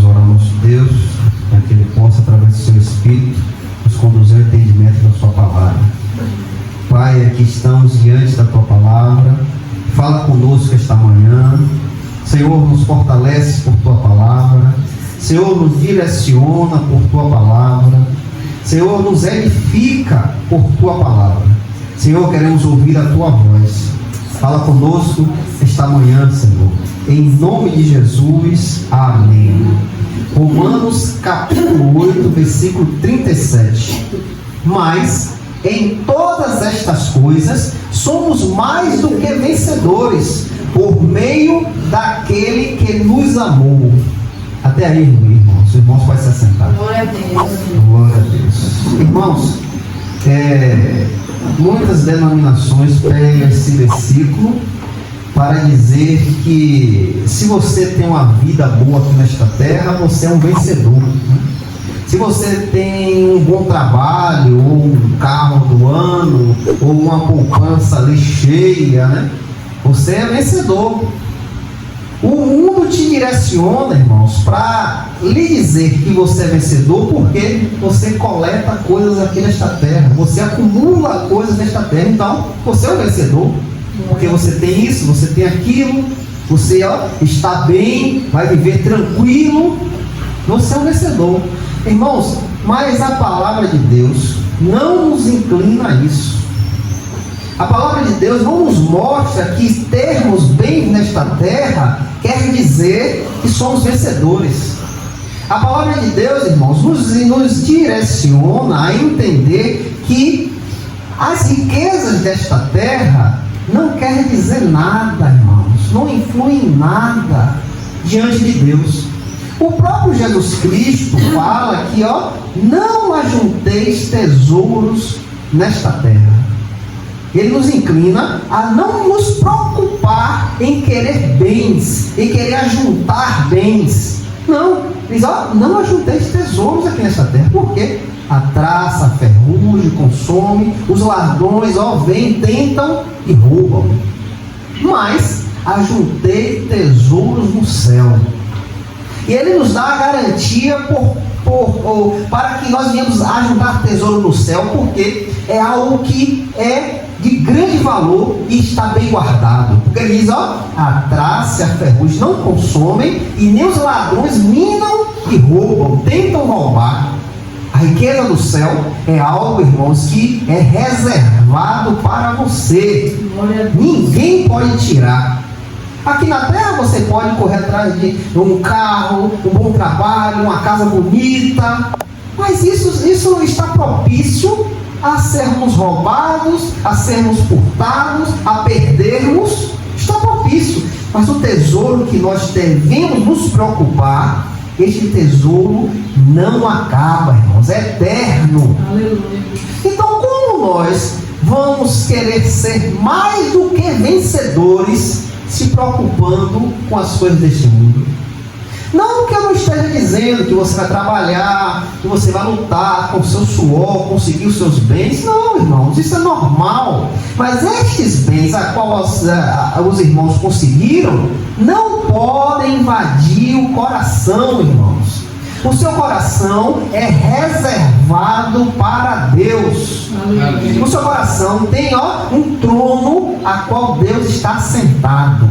orar ao nosso Deus, para que Ele possa, através do seu Espírito, nos conduzir ao entendimento da sua palavra. Pai, aqui estamos diante da tua palavra. Fala conosco esta manhã. Senhor, nos fortalece por tua palavra. Senhor, nos direciona por tua palavra. Senhor, nos edifica por tua palavra. Senhor, queremos ouvir a tua voz. Fala conosco esta manhã, Senhor. Em nome de Jesus, amém. Romanos capítulo 8, versículo 37. Mas em todas estas coisas somos mais do que vencedores, por meio daquele que nos amou. Até aí, irmãos. Os irmãos podem se assentar. Glória a Deus. Glória a Deus. Irmãos, muitas denominações pegam esse versículo para dizer que se você tem uma vida boa aqui nesta terra, você é um vencedor, né? Se você tem um bom trabalho, ou um carro do ano, ou uma poupança ali cheia, né? Você é vencedor. O mundo te direciona, irmãos, para lhe dizer que você é vencedor, porque você coleta coisas aqui nesta terra, você acumula coisas nesta terra. Então, você é um vencedor, porque você tem isso, você tem aquilo, você está bem, vai viver tranquilo, você é um vencedor. Irmãos, mas a palavra de Deus não nos inclina a isso. A palavra de Deus não nos mostra que termos bem nesta terra quer dizer que somos vencedores. A palavra de Deus, irmãos, nos direciona a entender que as riquezas desta terra não quer dizer nada, irmãos, não influem em nada diante de Deus. O próprio Jesus Cristo fala que, não ajunteis tesouros nesta terra. Ele nos inclina a não nos preocupar em querer bens, em querer ajuntar bens. Não, diz, não ajunteis tesouros aqui nesta terra. Por quê? A traça, a ferrugem consome, os ladrões vêm, tentam e roubam. Mas ajuntei tesouros no céu. E Ele nos dá a garantia para que nós venhamos ajuntar tesouro no céu, porque é algo que é de grande valor e está bem guardado. Porque Ele diz, a traça e a ferrugem não consomem, e nem os ladrões minam e roubam, tentam roubar. A riqueza do céu é algo, irmãos, que é reservado para você. Ninguém pode tirar. Aqui na terra você pode correr atrás de um carro, um bom trabalho, uma casa bonita, mas isso está propício a sermos roubados, a sermos furtados, a perdermos. Está propício. Mas o tesouro que nós devemos nos preocupar, este tesouro não acaba, irmãos, é eterno. Aleluia. Então, como nós vamos querer ser mais do que vencedores se preocupando com as coisas deste mundo? Não que eu não esteja dizendo que você vai trabalhar, que você vai lutar com o seu suor, conseguir os seus bens. Não, irmãos, isso é normal. Mas estes bens a qual os irmãos conseguiram não podem invadir o coração, irmãos. O seu coração é reservado para Deus. Amém. O seu coração tem um trono a qual Deus está sentado.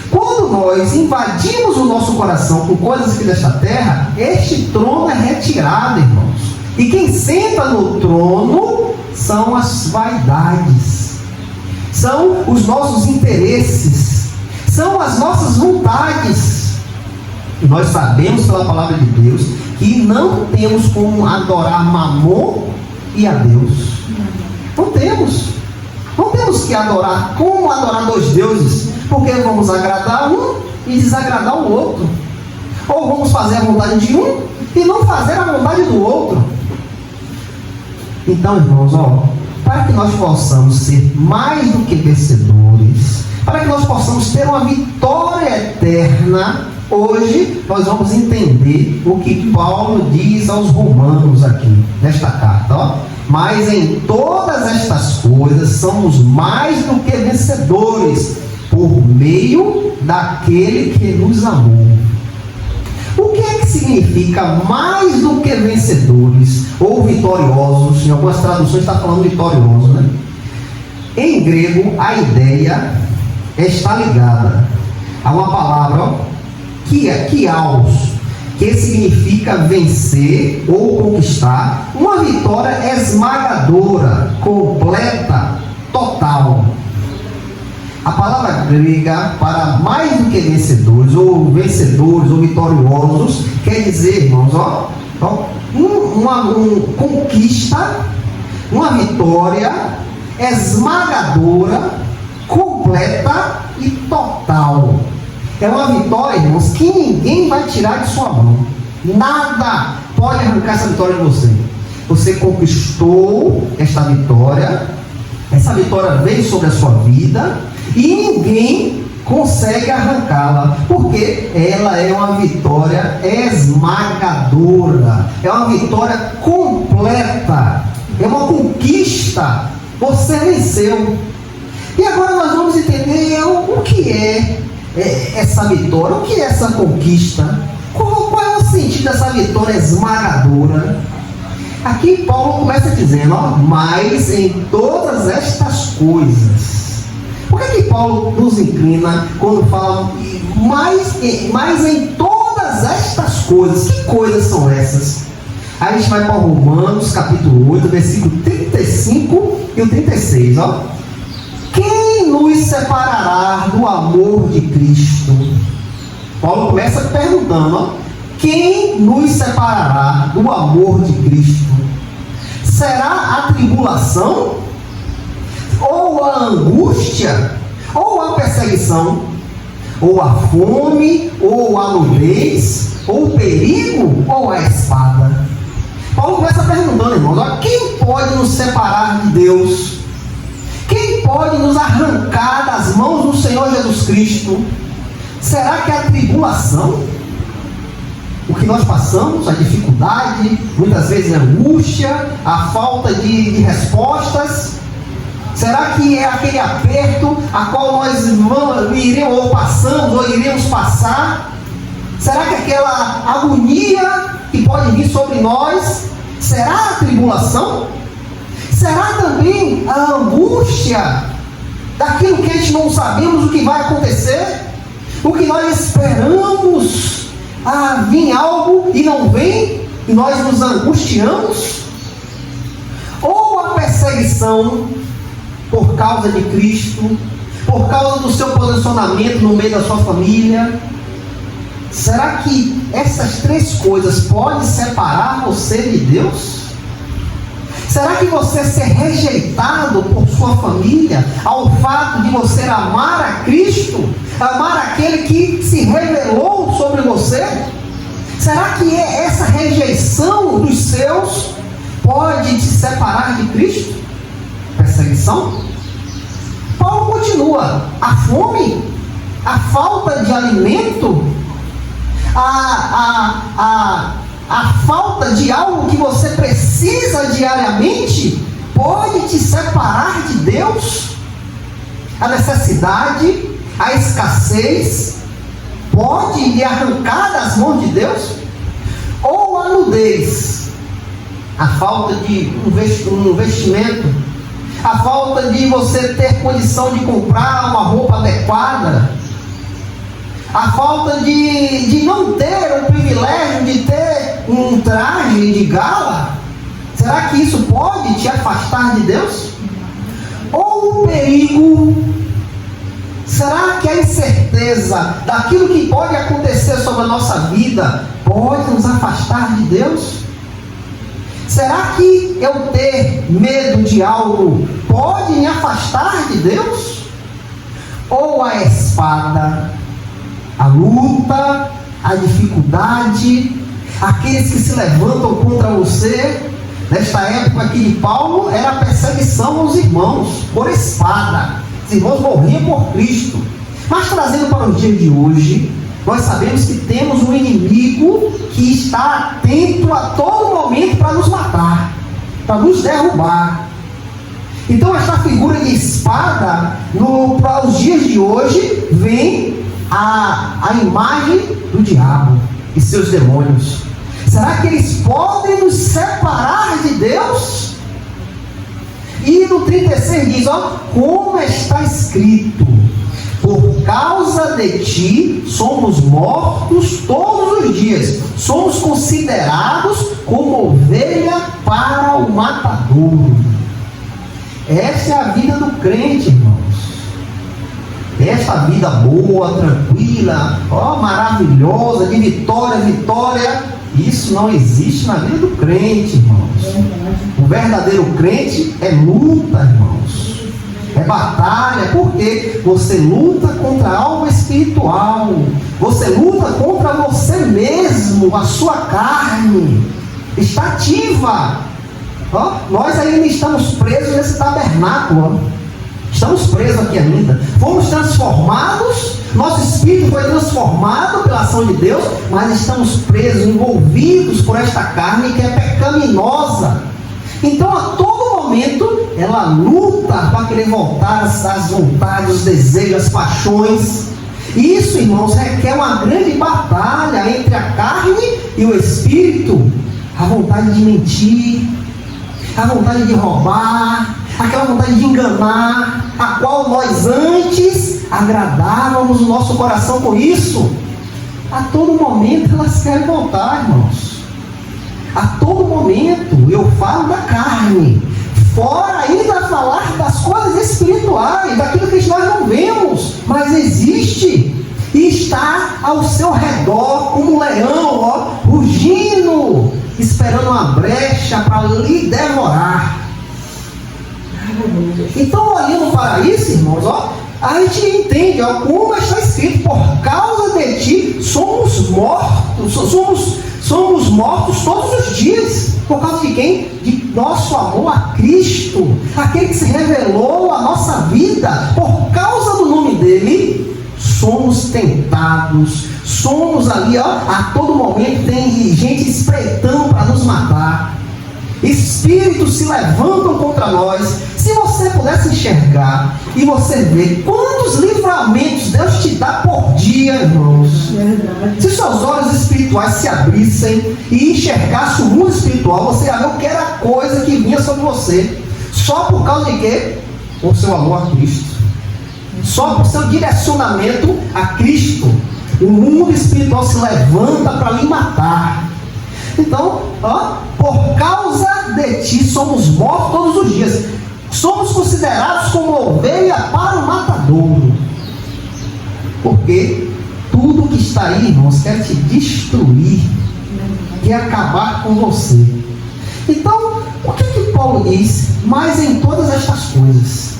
Quando nós invadimos o nosso coração com coisas aqui desta terra, este trono é retirado, irmãos. E quem senta no trono são as vaidades, são os nossos interesses, são as nossas vontades. E nós sabemos pela palavra de Deus que não temos como adorar Mamon e a Deus. Não temos. Não temos que adorar como adorar dois deuses, porque vamos agradar um e desagradar o outro. Ou vamos fazer a vontade de um e não fazer a vontade do outro. Então, irmãos, para que nós possamos ser mais do que vencedores, para que nós possamos ter uma vitória eterna, hoje nós vamos entender o que Paulo diz aos romanos aqui, nesta carta. Mas em todas estas coisas somos mais do que vencedores, por meio daquele que nos amou. O que é que significa mais do que vencedores ou vitoriosos? Em algumas traduções está falando vitoriosos, né? Em grego, a ideia está ligada a uma palavra, ó, kiaos, que significa vencer ou conquistar, uma vitória esmagadora, completa, total. A palavra grega para mais do que vencedores ou vitoriosos quer dizer, irmãos, uma conquista, uma vitória esmagadora, completa e total. É uma vitória, irmãos, que ninguém vai tirar de sua mão. Nada pode arrancar essa vitória de você. Você conquistou esta vitória. Essa vitória veio sobre a sua vida e ninguém consegue arrancá-la, porque ela é uma vitória esmagadora, é uma vitória completa, é uma conquista. Você venceu. E agora nós vamos entender o que é essa vitória, o que é essa conquista, qual é o sentido dessa vitória esmagadora. Aqui Paulo começa dizendo, mas em todas estas coisas. Por que Paulo nos inclina quando fala mas em todas estas coisas? Que coisas são essas? Aí a gente vai para Romanos capítulo 8, versículo 35 e o 36, Quem nos separará do amor de Cristo? Paulo começa perguntando, quem nos separará do amor de Cristo? Será a tribulação? Ou a angústia? Ou a perseguição? Ou a fome? Ou a nudez? Ou o perigo? Ou a espada? Paulo começa perguntando, irmãos, quem pode nos separar de Deus? Quem pode nos arrancar das mãos do Senhor Jesus Cristo? Será que é a tribulação? O que nós passamos, a dificuldade, muitas vezes a angústia, a falta de respostas? Será que é aquele aperto a qual nós iremos ou passamos ou iremos passar? Será que aquela agonia que pode vir sobre nós, será a tribulação? Será também a angústia daquilo que a gente não sabemos o que vai acontecer? O que nós esperamos vir algo e não vem, e nós nos angustiamos? Ou a perseguição por causa de Cristo, por causa do seu posicionamento no meio da sua família? Será que essas três coisas podem separar você de Deus? Será que você ser rejeitado por sua família, ao fato de você amar a Cristo, amar aquele que se revelou sobre você? Será que essa rejeição dos seus pode te separar de Cristo? Perseguição? Paulo continua, a fome, a falta de alimento, a falta de algo que você precisa diariamente pode te separar de Deus? A necessidade, a escassez pode lhe arrancar das mãos de Deus? Ou a nudez, a falta de um vestimento, a falta de você ter condição de comprar uma roupa adequada, a falta de não ter o privilégio de ter um traje de gala? Será que isso pode te afastar de Deus? Ou o perigo? Será que a incerteza daquilo que pode acontecer sobre a nossa vida pode nos afastar de Deus? Será que eu ter medo de algo pode me afastar de Deus? Ou a espada, a luta, a dificuldade, aqueles que se levantam contra você? Nesta época aqui de Paulo, era a perseguição aos irmãos, por espada. Os irmãos morriam por Cristo. Mas trazendo para os dias de hoje, nós sabemos que temos um inimigo que está atento a todo momento para nos matar, para nos derrubar. Então esta figura de espada, para os dias de hoje, vem a imagem do diabo. e seus demônios? Será que eles podem nos separar de Deus? E no 36 diz, como está escrito: por causa de ti somos mortos todos os dias, somos considerados como ovelha para o matadouro. Essa é a vida do crente, irmãos. Esta vida boa, tranquila, maravilhosa, de vitória, vitória, isso não existe na vida do crente, irmãos. O verdadeiro crente é luta, irmãos. É batalha, porque você luta contra algo espiritual. Você luta contra você mesmo, a sua carne. Está ativa. Nós ainda estamos presos nesse tabernáculo. Estamos presos aqui ainda. Fomos transformados, nosso espírito foi transformado pela ação de Deus, mas estamos presos, envolvidos por esta carne que é pecaminosa. Então, a todo momento, ela luta para querer voltar às vontades, os desejos, as paixões. Isso, irmãos, requer uma grande batalha entre a carne e o espírito. A vontade de mentir, a vontade de roubar, aquela vontade de enganar, a qual nós antes agradávamos o nosso coração com isso. A todo momento elas querem voltar, irmãos. A todo momento. Eu falo da carne, fora ainda falar das coisas espirituais, daquilo que nós não vemos, mas existe e está ao seu redor como um leão, rugindo, esperando uma brecha para lhe devorar. Então, olhando para isso, irmãos, a gente entende como está escrito: por causa de ti somos mortos, somos mortos todos os dias. Por causa de quem? De nosso amor a Cristo, aquele que se revelou a nossa vida. Por causa do nome dele, somos tentados, somos ali, a todo momento tem gente espreitando para nos matar. Espíritos se levantam contra nós. Se você pudesse enxergar e você ver quantos livramentos Deus te dá por dia, irmãos. Se seus olhos espirituais se abrissem e enxergasse o mundo espiritual, você ia ver o que era a coisa que vinha sobre você. Só por causa de quê? Por seu amor a Cristo. Só por seu direcionamento a Cristo. O mundo espiritual se levanta para lhe matar. Então, por causa de ti somos mortos todos os dias. Somos considerados como ovelha para o matadouro. Porque tudo que está aí, irmãos, quer te destruir, quer acabar com você. Então, o que Paulo diz? Mas em todas estas coisas,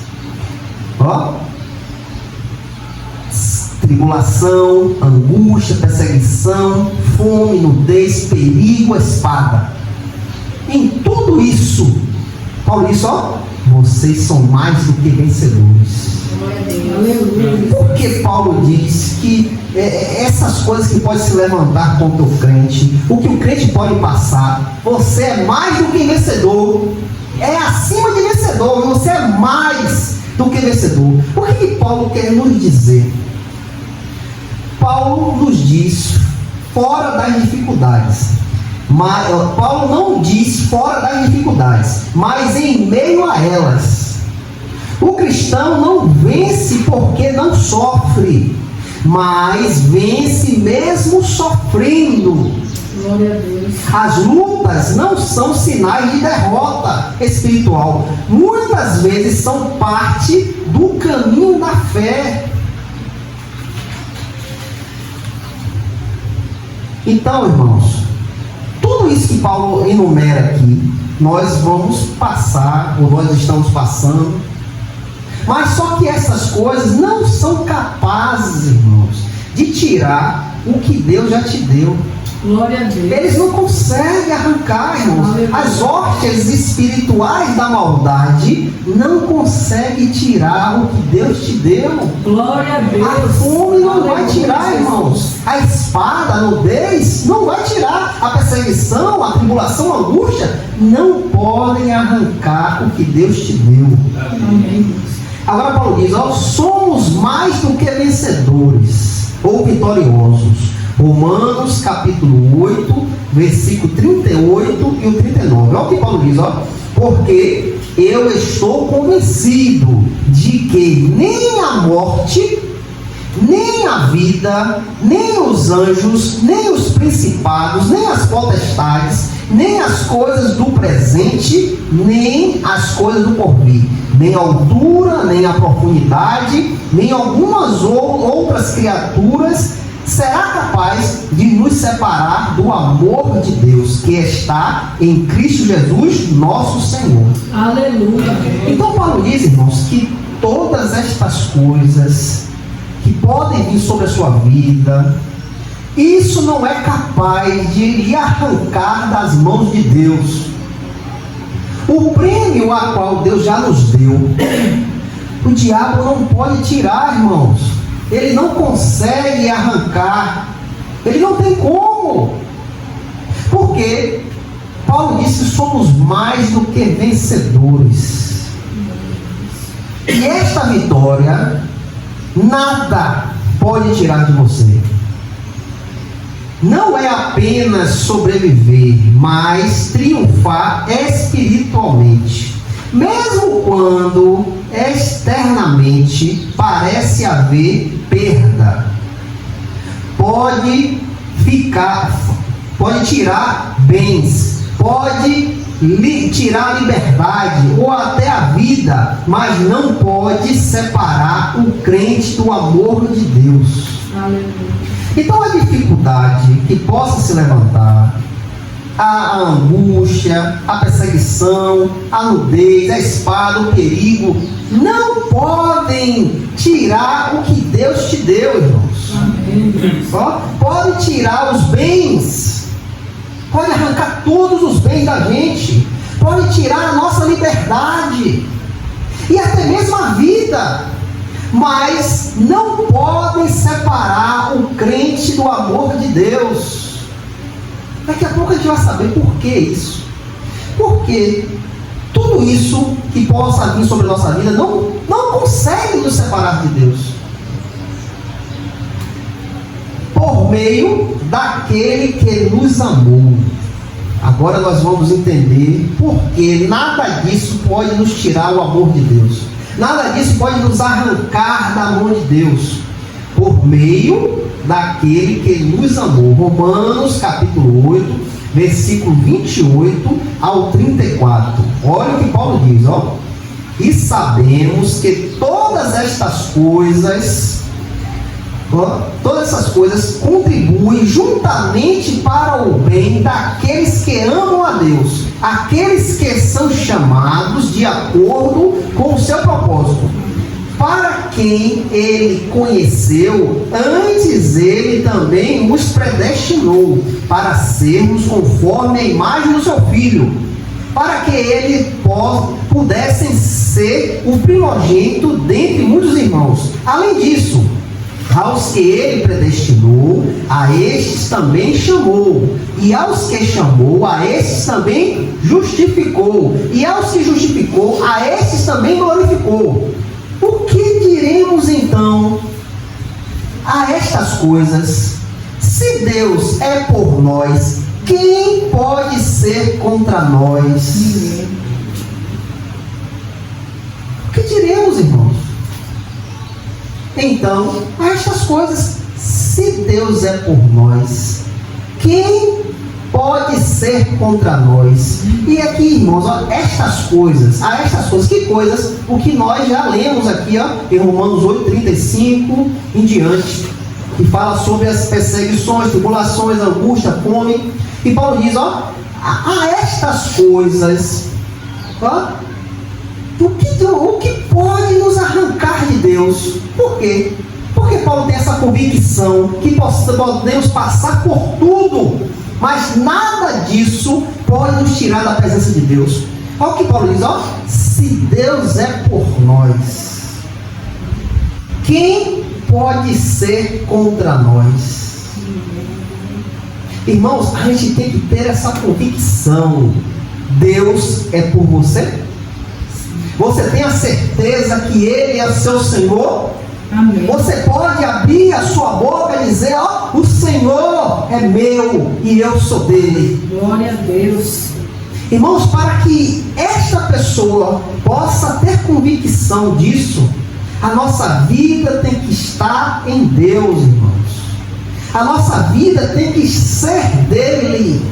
tribulação, angústia, perseguição, fome, nudez, perigo, espada. Em tudo isso, Paulo diz, vocês são mais do que vencedores. Por que Paulo diz que essas coisas que podem se levantar contra o crente, o que o crente pode passar, você é mais do que vencedor, é acima de vencedor, você é mais do que vencedor. O que Paulo quer nos dizer? Paulo nos diz fora das dificuldades, mas Paulo não diz fora das dificuldades, mas em meio a elas. O cristão não vence porque não sofre, mas vence mesmo sofrendo. Glória a Deus. As lutas não são sinais de derrota espiritual, muitas vezes são parte do caminho da fé. Então, irmãos, tudo isso que Paulo enumera aqui, nós vamos passar, ou nós estamos passando, mas só que essas coisas não são capazes, irmãos, de tirar o que Deus já te deu. Glória a Deus. Eles não conseguem arrancar, irmãos. As hortas espirituais da maldade não conseguem tirar o que Deus te deu. Glória a Deus. A fome não vai tirar, irmãos. A espada, a nudez, não vai tirar. A perseguição, a tribulação, a angústia, não podem arrancar o que Deus te deu. Amém. Agora Paulo diz, somos mais do que vencedores ou vitoriosos Romanos capítulo 8, versículo 38 e o 39. Olha o que Paulo diz, ó. Porque eu estou convencido de que nem a morte, nem a vida, nem os anjos, nem os principados, nem as potestades, nem as coisas do presente, nem as coisas do porvir, nem a altura, nem a profundidade, nem algumas outras criaturas será capaz de nos separar do amor de Deus que está em Cristo Jesus, nosso Senhor. Aleluia. Então Paulo diz, irmãos, que todas estas coisas que podem vir sobre a sua vida, isso não é capaz de lhe arrancar das mãos de Deus. O prêmio a qual Deus já nos deu, o diabo não pode tirar, irmãos. Ele não consegue arrancar. Ele não tem como. Porque Paulo disse que somos mais do que vencedores. E esta vitória, nada pode tirar de você. Não é apenas sobreviver, mas triunfar espiritualmente. Mesmo quando externamente parece haver perda, pode tirar bens, pode tirar liberdade ou até a vida, mas não pode separar o crente do amor de Deus. Aleluia. Então a dificuldade que possa se levantar, a angústia, a perseguição, a nudez, a espada, o perigo, não podem tirar o que Deus te deu, irmãos. Amém. Só pode tirar os bens, pode arrancar todos os bens da gente, pode tirar a nossa liberdade e até mesmo a vida, mas não podem separar o crente do amor de Deus. Daqui a pouco a gente vai saber por que isso. Porque tudo isso que possa vir sobre a nossa vida não consegue nos separar de Deus. Por meio daquele que nos amou. Agora nós vamos entender porque nada disso pode nos tirar o amor de Deus. Nada disso pode nos arrancar da mão de Deus. Por meio daquele que nos amou. Romanos capítulo 8, versículo 28 ao 34. Olha o que Paulo diz, ó. E sabemos que todas essas coisas contribuem juntamente para o bem daqueles que amam a Deus, aqueles que são chamados de acordo com o seu propósito. Para quem ele conheceu, antes ele também nos predestinou para sermos conforme a imagem do seu Filho, para que ele pudesse ser o primogênito dentre muitos irmãos. Além disso, aos que ele predestinou, a estes também chamou, e aos que chamou, a estes também justificou, e aos que justificou, a estes também glorificou. O que diremos então a estas coisas? Se Deus é por nós, quem pode ser contra nós? O que diremos, irmãos? Então, a estas coisas, se Deus é por nós, quem pode ser contra nós? E aqui, irmãos, ó, a estas coisas, que coisas? O que nós já lemos aqui, ó, em Romanos 8:35 em diante, que fala sobre as perseguições, tribulações, angústia, fome. E Paulo diz, ó, a estas coisas, ó, o que pode nos arrancar de Deus? Por quê? Porque Paulo tem essa convicção que podemos passar por tudo, mas nada disso pode nos tirar da presença de Deus. Olha o que Paulo diz, ó, se Deus é por nós, quem pode ser contra nós? Irmãos, a gente tem que ter essa convicção. Deus é por você? Você tem a certeza que Ele é o seu Senhor? Amém. Você pode abrir a sua boca e dizer, ó, o Senhor Senhor é meu e eu sou dele. Glória a Deus. Irmãos, para que esta pessoa possa ter convicção disso, a nossa vida tem que estar em Deus, irmãos. A nossa vida tem que ser dele.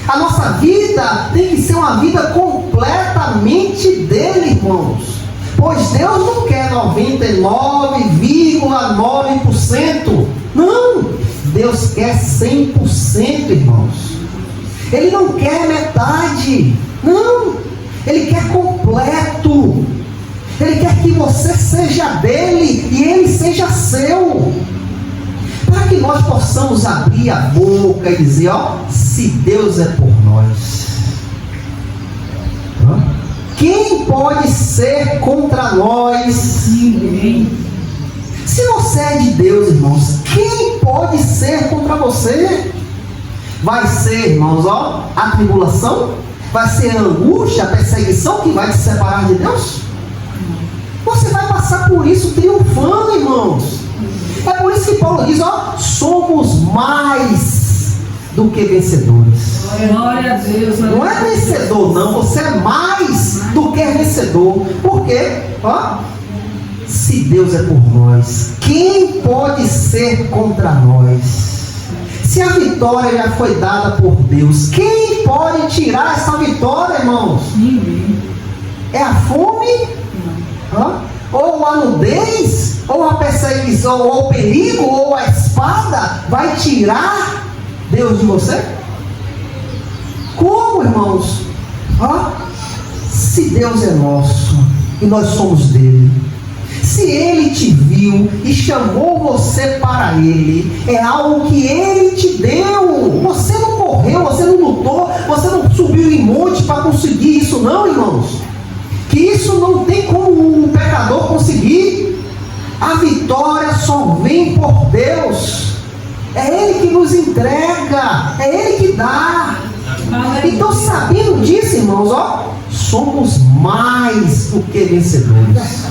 A nossa vida tem que ser uma vida completamente dele, irmãos. Pois Deus não quer 99,9%. Não, Deus quer 100%, irmãos. Ele não quer metade. Não, Ele quer completo. Ele quer que você seja dele e ele seja seu. Para que nós possamos abrir a boca e dizer, ó, se Deus é por nós, quem pode ser contra nós? Ninguém. Se você é de Deus, irmãos, quem pode ser contra você? Vai ser, irmãos, ó, a tribulação? Vai ser a angústia, a perseguição que vai te separar de Deus? Você vai passar por isso triunfando, irmãos. É por isso que Paulo diz, ó, somos mais do que vencedores. Glória a Deus. Não é vencedor, não. Você é mais do que vencedor. Por quê? Ó, se Deus é por nós, quem pode ser contra nós? Se a vitória já foi dada por Deus, quem pode tirar essa vitória, irmãos? Ninguém. É a fome? Ou a nudez? Ou a perseguição? Ou o perigo? Ou a espada? Vai tirar Deus de você? Como, irmãos? Se Deus é nosso e nós somos dele, se ele te viu e chamou você para ele, é algo que ele te deu. Você não correu, você não lutou, você não subiu em monte para conseguir isso, não, irmãos. Que isso não tem como o pecador conseguir. A vitória só vem por Deus. É ele que nos entrega, é ele que dá. Então, sabendo disso, irmãos, ó, somos mais do que vencedores.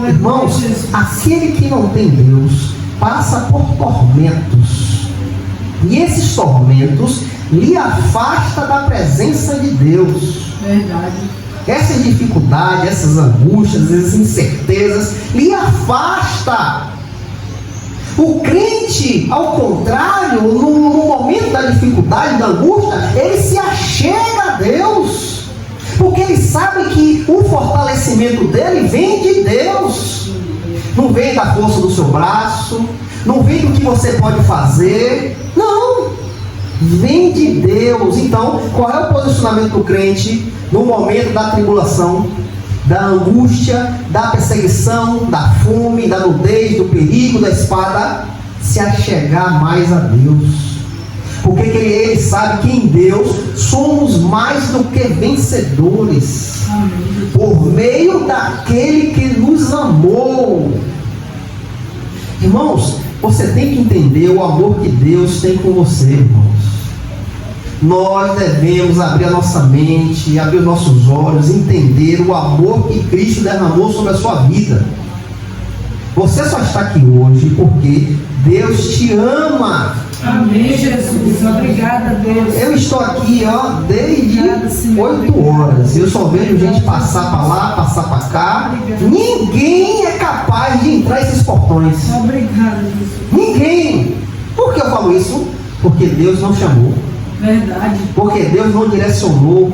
Irmãos, aquele que não tem Deus passa por tormentos, e esses tormentos lhe afasta da presença de Deus. Verdade. Essas dificuldades, essas angústias, essas incertezas lhe afasta. O crente, ao contrário, no momento da dificuldade, da angústia, ele se achega a Deus, porque ele sabe que o fortalecimento dele vem de Deus. Não vem da força do seu braço, não vem do que você pode fazer, não, vem de Deus. Então, qual é o posicionamento do crente no momento da tribulação, da angústia, da perseguição, da fome, da nudez, do perigo, da espada? Se achegar mais a Deus, porque ele sabe que em Deus somos mais do que vencedores. Amém. Por meio daquele que nos amou. Irmãos, você tem que entender o amor que Deus tem com você, irmãos. Nós devemos abrir a nossa mente, abrir os nossos olhos, entender o amor que Cristo derramou sobre a sua vida. Você só está aqui hoje porque Deus te ama. Amém, Jesus. Obrigada, Deus. Eu estou aqui, ó, desde 8 horas. Eu só vejo gente passar para lá, passar para cá. Ninguém é capaz de entrar esses portões. Obrigada, Jesus. Ninguém. Por que eu falo isso? Porque Deus não chamou. Verdade. Porque Deus não direcionou.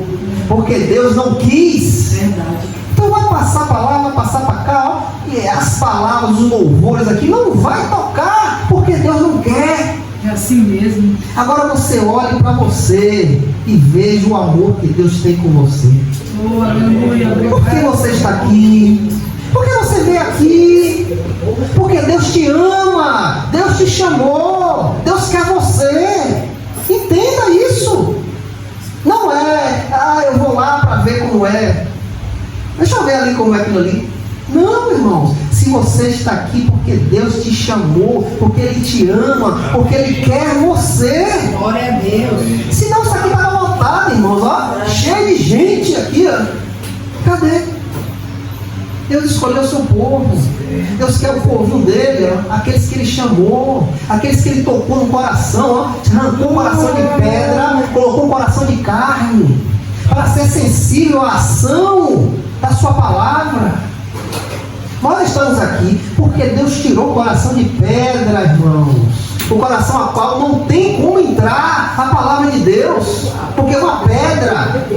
Porque Deus não quis. Verdade. Então vai passar para lá, vai passar para cá, ó, e as palavras, os louvores aqui não vai tocar, porque Deus não quer. É assim mesmo. Agora você olhe para você e veja o amor que Deus tem com você. Oh, aleluia. Por que você está aqui? Por que você veio aqui? Porque Deus te ama, Deus te chamou, Deus quer você. Entenda isso. Não é, eu vou lá para ver como é. Deixa eu ver ali como é aquilo ali. Não, irmãos. Se você está aqui porque Deus te chamou, porque Ele te ama, porque Ele quer você. Glória a Deus. Senão isso aqui está lotado, irmãos. Ó, cheio de gente aqui, ó. Cadê? Deus escolheu o seu povo. Deus quer o povinho dele, aqueles que ele chamou, aqueles que ele tocou no coração, arrancou o coração de pedra, colocou o coração de carne, para ser sensível à ação da sua palavra. Nós estamos aqui porque Deus tirou o coração de pedra, irmãos. O coração a qual não tem como entrar a palavra de Deus, porque é uma pedra.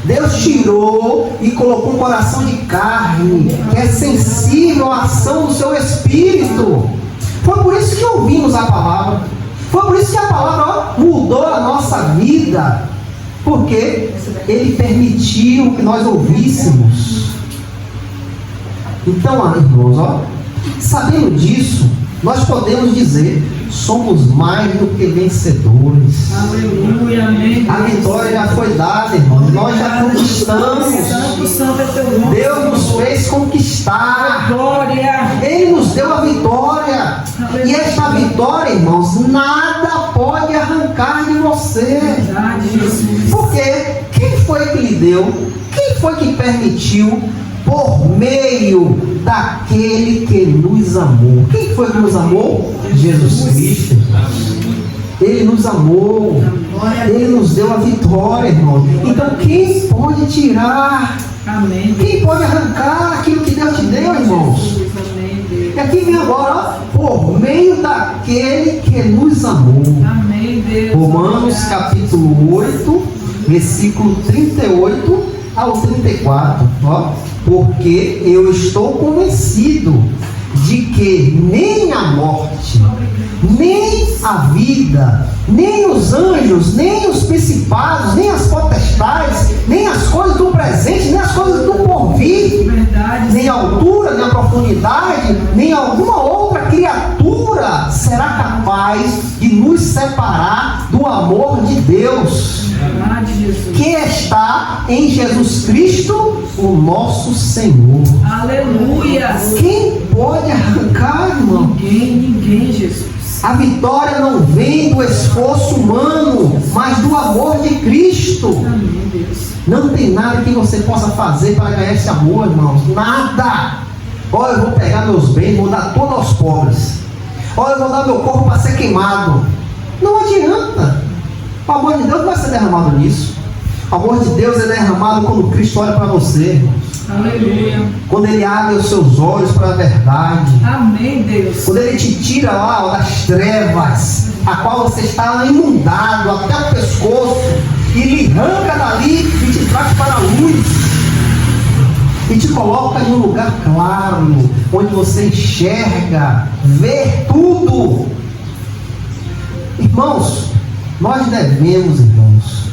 Deus tirou e colocou um coração de carne, que é sensível à ação do seu Espírito. Foi por isso que ouvimos a palavra. Foi por isso que a palavra mudou a nossa vida. Porque Ele permitiu que nós ouvíssemos. Então, irmãos, sabendo disso, nós podemos dizer: somos mais do que vencedores. Aleluia, amém. A vitória já foi dada, irmãos. Nós já conquistamos. Santo é teu nome. Deus nos fez conquistar. Glória. Ele nos deu a vitória. E esta vitória, irmãos, nada pode arrancar de você. Verdade, Jesus. Porque quem foi que lhe deu? Quem foi que permitiu? Por meio daquele que nos amou. Quem foi que nos amou? Jesus Cristo. Ele nos amou. Ele nos deu a vitória, irmão. Então quem pode tirar? Amém. Quem pode arrancar aquilo que Deus te deu, irmãos? E aqui vem agora, por meio daquele que nos amou. Amém, Deus. Romanos capítulo 8, versículo 38 ao 34. Porque eu estou convencido de que nem a morte, nem a vida, nem os anjos, nem os principados, nem as potestades, nem as coisas do presente, nem as coisas do porvir, Verdade. nem a altura, nem a profundidade, nem alguma outra criatura será capaz de nos separar do amor de Deus, Verdade, Jesus. que está em Jesus Cristo, o nosso Senhor. Aleluia. Quem pode arrancar, irmão? Ninguém, Jesus. A vitória não vem do esforço humano, mas do amor de Cristo. Amém, Deus. Não tem nada que você possa fazer para ganhar esse amor, irmãos. Nada. Olha, eu vou pegar meus bens, vou dar tudo aos pobres. Olha, eu vou dar meu corpo para ser queimado. Não adianta. O amor de Deus não vai ser derramado nisso. O amor de Deus é derramado quando Cristo olha para você, irmãos. Aleluia. Quando Ele abre os seus olhos para a verdade. Amém, Deus. Quando Ele te tira lá das trevas, a qual você está inundado até o pescoço, e lhe arranca dali e te traz para a luz. E te coloca em um lugar claro, onde você enxerga, vê tudo. Irmãos, nós devemos, irmãos,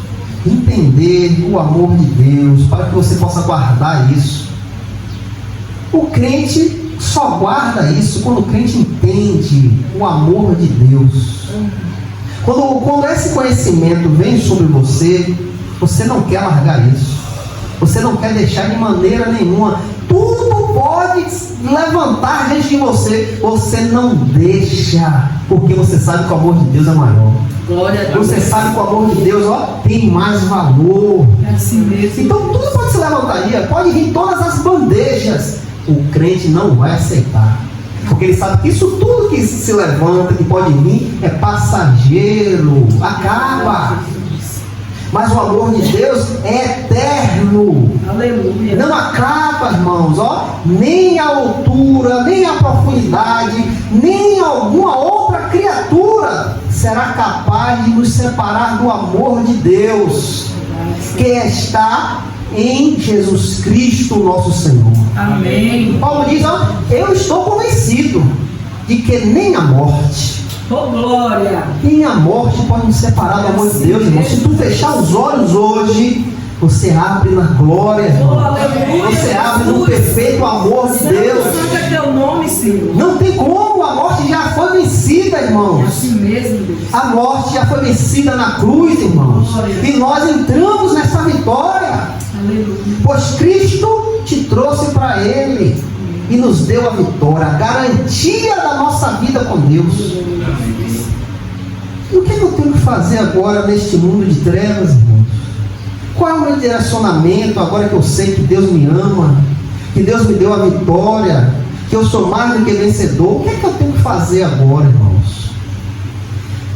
entender o amor de Deus, para que você possa guardar isso. O crente só guarda isso quando o crente entende o amor de Deus. Quando esse conhecimento vem sobre você, você não quer largar isso. Você não quer deixar de maneira nenhuma. Tudo pode levantar diante de você. Você não deixa, porque você sabe que o amor de Deus é maior. Glória a Deus. Você sabe que o amor de Deus, tem mais valor. É assim mesmo. Então tudo pode se levantar, pode vir todas as bandejas. O crente não vai aceitar, porque ele sabe que isso tudo que se levanta, que pode vir, é passageiro, acaba. Mas o amor de Deus é eterno. Aleluia. Não acaba, irmãos, nem a altura, nem a profundidade, nem alguma outra criatura será capaz de nos separar do amor de Deus, que está em Jesus Cristo, nosso Senhor. Amém. Paulo diz, eu estou convencido de que nem a morte, Oh, glória. nem a morte pode nos separar do amor de Deus, irmão. Se tu fechar os olhos hoje, você abre na glória, irmão. Oh, aleluia. Você abre no perfeito amor de Deus. Santo é teu nome, Senhor. Não tem como, a morte já foi vencida, É irmãos. assim mesmo, Deus. A morte já foi vencida na cruz, irmãos. E nós entramos nessa vitória, Aleluia. pois Cristo te trouxe para Ele e nos deu a vitória, a garantia da nossa vida com Deus. E o que eu tenho que fazer agora neste mundo de trevas, irmãos? Qual é o meu direcionamento agora que eu sei que Deus me ama? que Deus me deu a vitória, que eu sou mais do que vencedor. O que é que eu tenho que fazer agora, irmãos?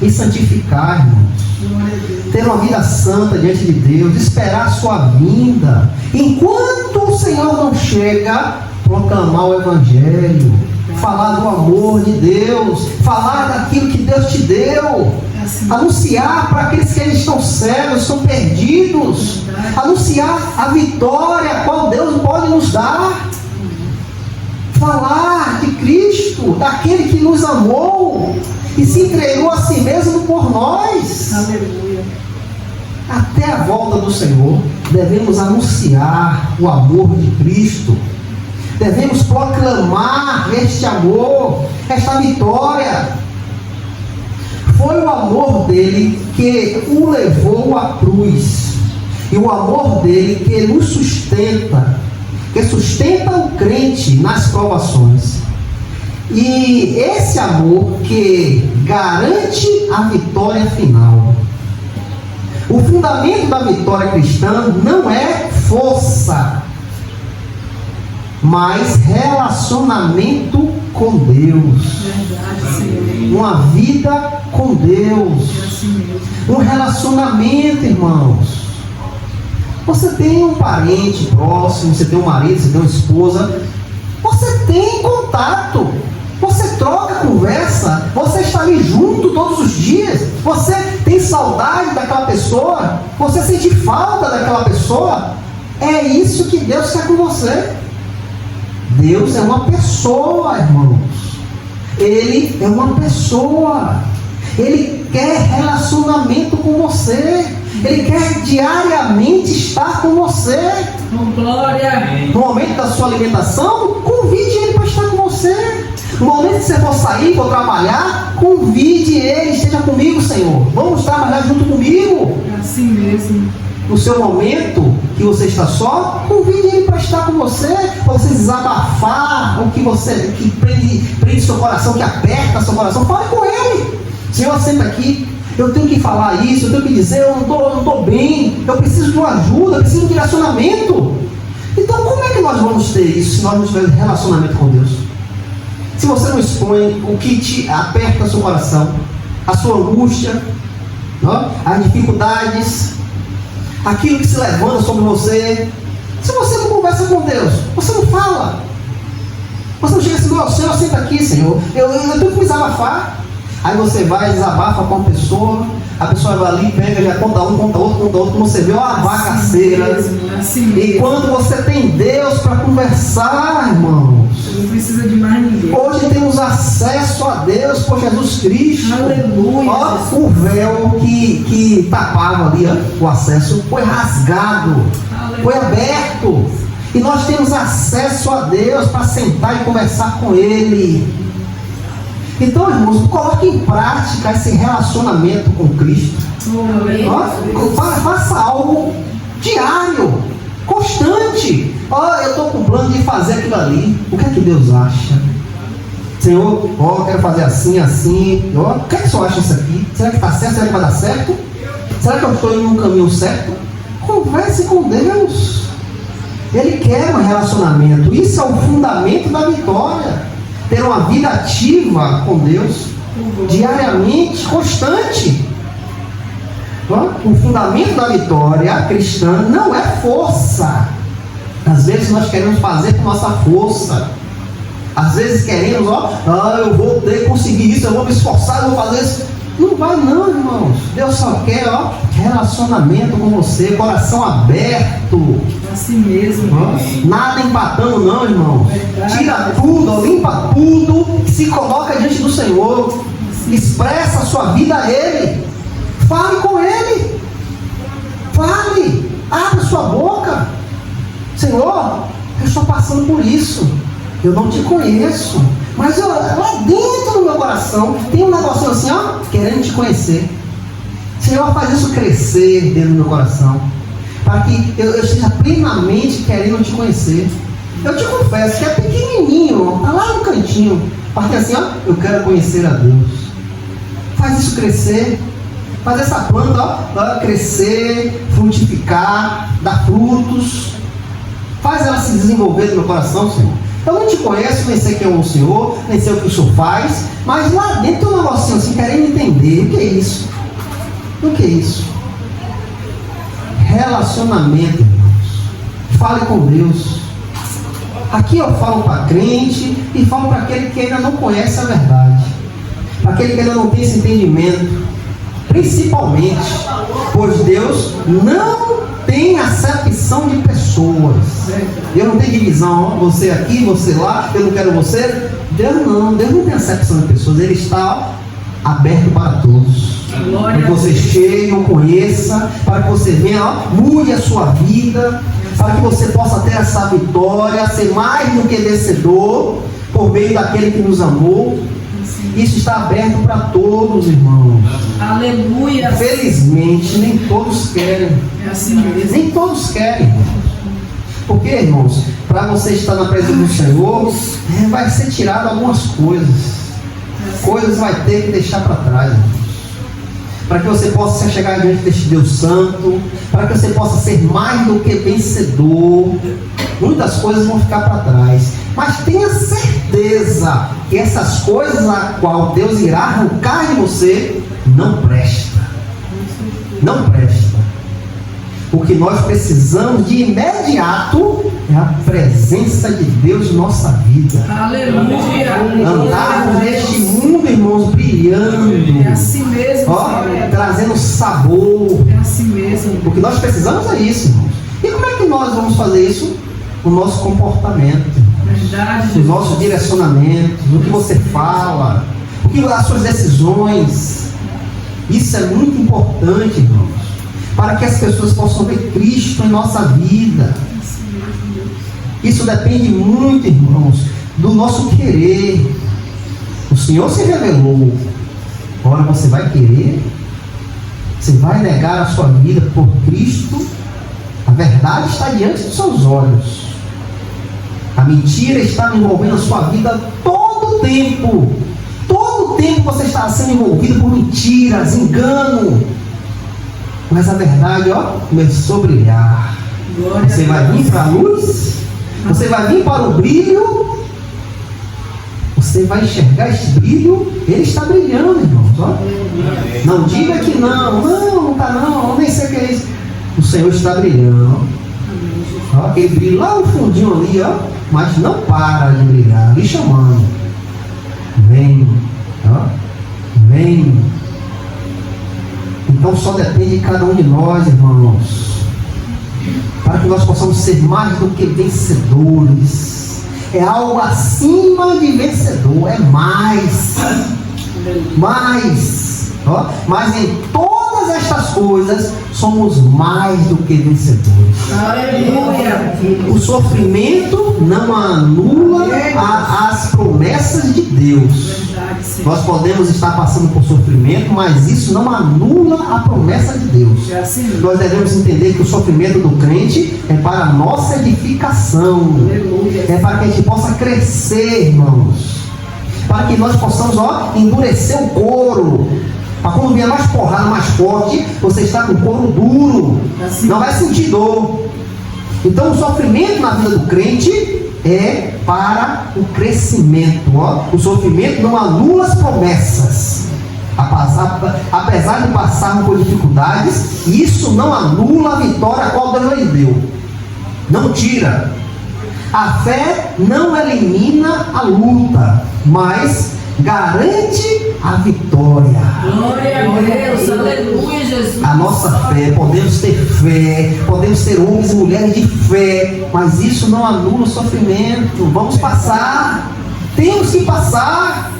Me santificar, irmãos. Ter uma vida santa diante de Deus, esperar a sua vinda. Enquanto o Senhor não chega, proclamar o Evangelho, falar do amor de Deus, falar daquilo que Deus te deu, anunciar para aqueles que estão cegos, estão perdidos, anunciar a vitória a qual Deus pode nos dar, falar de Cristo, daquele que nos amou e se entregou a si mesmo por nós. Aleluia. Até a volta do Senhor, devemos anunciar o amor de Cristo, devemos proclamar este amor, esta vitória. Foi o amor dele que o levou à cruz, e o amor dele que nos sustenta, que sustenta o crente nas provações. E esse amor que garante a vitória final. O fundamento da vitória cristã não é força, mas relacionamento com Deus. Verdade, Senhor. Uma vida com Deus. Um relacionamento, irmãos. Você tem um parente próximo, você tem um marido, você tem uma esposa. Você tem contato. Você troca conversa, você está ali junto todos os dias, você tem saudade daquela pessoa, você sente falta daquela pessoa. É isso que Deus quer com você. Deus é uma pessoa, irmãos. Ele é uma pessoa. Ele quer relacionamento com você. Ele quer diariamente estar com você. Glória. No momento da sua alimentação, convide ele para estar com você. No momento que você for sair, for trabalhar, convide ele, esteja comigo, Senhor. Vamos trabalhar junto comigo. É assim mesmo. No seu momento que você está só, convide ele para estar com você, para você desabafar o que você, que prende seu coração, que aperta seu coração. Fale com ele. Senhor, senta aqui. Eu tenho que falar isso, eu tenho que dizer, eu não estou bem, eu preciso de uma ajuda, eu preciso de direcionamento. Então, como é que nós vamos ter isso se nós não tivermos relacionamento com Deus? Se você não expõe o que te aperta seu coração, a sua angústia, não? As dificuldades, aquilo que se levanta sobre você, se você não conversa com Deus, você não fala, você não chega assim, meu Senhor, senta aqui, Senhor, eu tenho que me desabafar. Aí você vai, desabafa com a pessoa vai ali, pega, já conta um, conta outro, quando você vê uma bagaceira. E quando você tem Deus para conversar, irmãos, não precisa de mais ninguém. Hoje temos acesso a Deus por Jesus Cristo. Aleluia. Ó, o véu que tapava ali, ó, o acesso foi rasgado, aleluia, foi aberto. E nós temos acesso a Deus para sentar e conversar com Ele. Então, irmãos, coloque em prática esse relacionamento com Cristo. Faça algo diário, constante. Eu estou com plano de fazer aquilo ali. O que é que Deus acha? Senhor, eu quero fazer assim, assim. O que é que o senhor acha disso aqui? Será que está certo? Será que vai dar certo? Será que eu estou indo no caminho certo? Converse com Deus. Ele quer um relacionamento. Isso é o fundamento da vitória. Ter uma vida ativa com Deus, diariamente, constante. O fundamento da vitória cristã não é força. Às vezes nós queremos fazer com nossa força. Às vezes queremos, eu vou conseguir isso, eu vou me esforçar, eu vou fazer isso. Não vai não, irmãos. Deus só quer relacionamento com você, coração aberto. Assim mesmo. Nada empatando não, irmãos. Tira tudo, limpa tudo, se coloca diante do Senhor. Expressa a sua vida a Ele. Fale com Ele. Fale. Abre sua boca. Senhor, eu estou passando por isso. Eu não te conheço. Mas lá dentro do meu coração tem um negocinho assim, querendo te conhecer. Senhor, faz isso crescer dentro do meu coração, para que eu esteja plenamente querendo te conhecer. Eu te confesso que é pequenininho, está lá no cantinho, porque assim, eu quero conhecer a Deus. Faz isso crescer, faz essa planta crescer, frutificar, dar frutos. Faz ela se desenvolver no meu coração, Senhor. Eu não te conheço, nem sei quem é o Senhor, nem sei o que o Senhor faz, mas lá dentro tem um negocinho assim, querendo entender. O que é isso? O que é isso? Relacionamento, irmãos. Fale com Deus. Aqui eu falo para crente e falo para aquele que ainda não conhece a verdade, para aquele que ainda não tem esse entendimento, principalmente, pois Deus não tem acepção de pessoas. Deus não tem divisão, você aqui, você lá, eu não quero você. Deus não tem acepção de pessoas, Ele está aberto para todos. Para que você chegue, o conheça, para que você venha, mude a sua vida, para que você possa ter essa vitória, ser mais do que vencedor, por meio daquele que nos amou. Isso está aberto para todos, irmãos. Aleluia. Felizmente, nem todos querem. É assim mesmo. Nem todos querem, irmãos. Porque, irmãos, para você estar na presença do Senhor, vai ser tirado algumas coisas. Coisas vai ter que deixar para trás, irmãos. Para que você possa se chegar diante deste Deus Santo, para que você possa ser mais do que vencedor. Muitas coisas vão ficar para trás, mas tenha certeza que essas coisas a qual Deus irá arrancar de você não presta. Não presta. O que nós precisamos de imediato é a presença de Deus em nossa vida. Aleluia. Andarmos neste mundo, irmãos, brilhando. É assim mesmo. Ó, trazendo sabor. É assim mesmo. O que nós precisamos é isso, irmãos. E como é que nós vamos fazer isso? O nosso comportamento, Verdade. os nossos direcionamentos, o que você fala, as suas decisões. Isso é muito importante, irmãos, para que as pessoas possam ver Cristo em nossa vida. Isso depende muito, irmãos, do nosso querer. O Senhor se revelou. Agora você vai querer? Você vai negar a sua vida por Cristo? A verdade está diante dos seus olhos. A mentira está envolvendo a sua vida todo o tempo. Todo o tempo você está sendo envolvido por mentiras, engano. Mas a verdade, ó, começou a brilhar. Você vai vir para a luz, você vai vir para o brilho, você vai enxergar esse brilho, ele está brilhando, irmãos. Ó. Não diga que não está não, eu nem sei o que é isso. O Senhor está brilhando. Ó, aquele brilho lá no fundinho ali, ó, mas não para de brilhar, lhe chamando. Vem, ó, vem. Então só depende de cada um de nós, irmãos, para que nós possamos ser mais do que vencedores. É algo acima de vencedor, é mais. Ó, mas em todas estas coisas somos mais do que vencedores. Aleluia. O sofrimento não anula as promessas de Deus. Nós podemos estar passando por sofrimento, mas isso não anula a promessa de Deus. É assim. Nós devemos entender que o sofrimento do crente é para a nossa edificação. Aleluia. É para que a gente possa crescer, irmãos. Para que nós possamos, ó, endurecer o couro. Para quando vier mais porrada, mais forte, você está com o couro duro. Assim. Não vai sentir dor. Então o sofrimento na vida do crente é para o crescimento. Ó. O sofrimento não anula as promessas. Apesar de passarmos por dificuldades, isso não anula a vitória a qual Deus lhe deu. Não tira. A fé não elimina a luta, mas garante a vitória. Glória a Deus. Aleluia, Jesus. A nossa fé, podemos ser homens e mulheres de fé, mas isso não anula o sofrimento. Vamos passar, temos que passar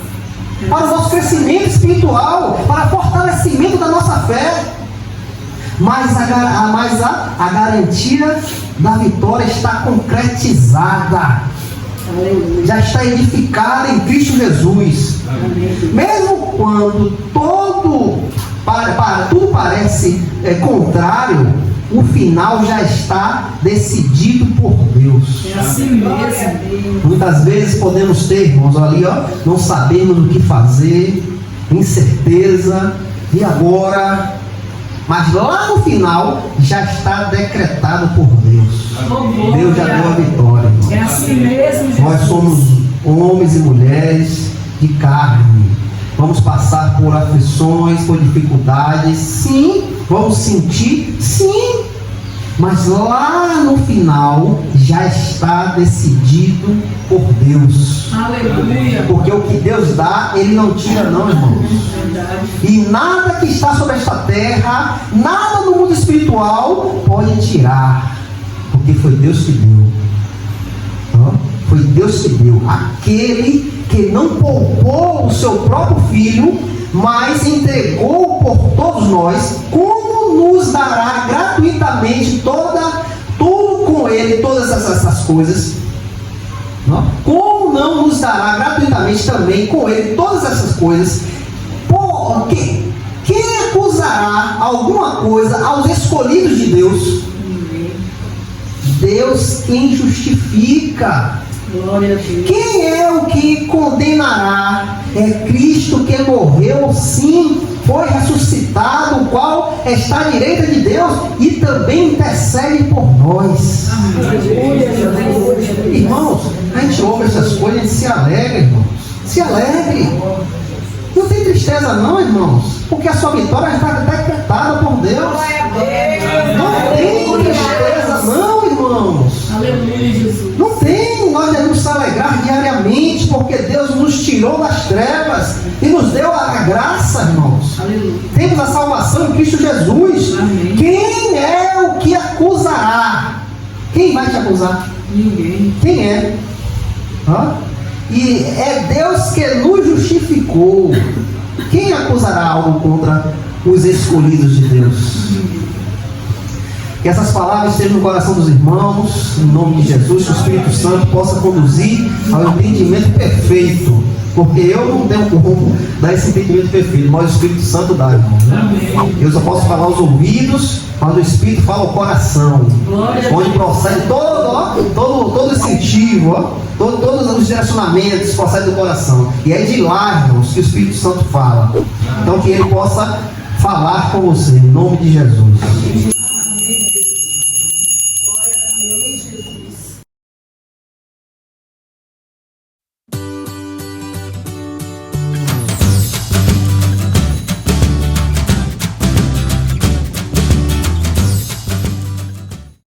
para o nosso crescimento espiritual, para o fortalecimento da nossa fé. Mas a garantia da vitória está concretizada. Aleluia. Já está edificada em Cristo Jesus. Amém. Mesmo quando tudo parece contrário, o final já está decidido por Deus. É assim mesmo. Muitas vezes podemos ter, irmãos, ali, ó, não sabemos o que fazer, incerteza, e agora? Mas lá no final já está decretado por Deus. Deus já deu a vitória, irmão. É assim mesmo, Jesus. Nós somos homens e mulheres de carne. Vamos passar por aflições, por dificuldades, sim. Vamos sentir, sim. Mas lá no final já está decidido por Deus. Aleluia. Porque o que Deus dá, Ele não tira não, irmãos. Verdade. E nada que está sobre esta terra, nada no mundo espiritual pode tirar. Porque foi Deus que deu. Foi Deus que deu. Aquele que não poupou o seu próprio filho, mas entregou por todos nós, como nos dará gratuitamente tudo com ele, todas essas coisas? Não? Como não nos dará gratuitamente também com ele todas essas coisas? Porque quem acusará alguma coisa aos escolhidos de Deus? Deus quem justifica. Glória a Deus. Quem é o que condenará? É Cristo que morreu, sim, foi ressuscitado, o qual está à direita de Deus e também intercede por nós. Aleluia, Jesus. Irmãos, a gente ouve essas coisas, a gente se alegra, irmãos. Se alegre. Não tem tristeza não, irmãos, porque a sua vitória está decretada por Deus. Não tem tristeza não, irmãos. Aleluia, Jesus. Não tem, nós devemos nos alegrar diariamente, porque Deus nos tirou das trevas e nos deu a graça, irmãos. Aleluia. Temos a salvação em Cristo Jesus. Amém. Quem é o que acusará? Quem vai te acusar? Ninguém. Quem é? E é Deus que nos justificou. Quem acusará algo contra os escolhidos de Deus? Que essas palavras estejam no coração dos irmãos, em nome de Jesus, que o Espírito Santo possa conduzir ao entendimento perfeito. Porque eu não tenho como dar esse entendimento perfeito, mas o Espírito Santo dá, irmão. Né? Eu só posso falar os ouvidos, mas o Espírito fala o coração. Onde procede todo incentivo, todos os direcionamentos procedem do coração. E é de lá, irmãos, que o Espírito Santo fala. Então que ele possa falar com você, em nome de Jesus.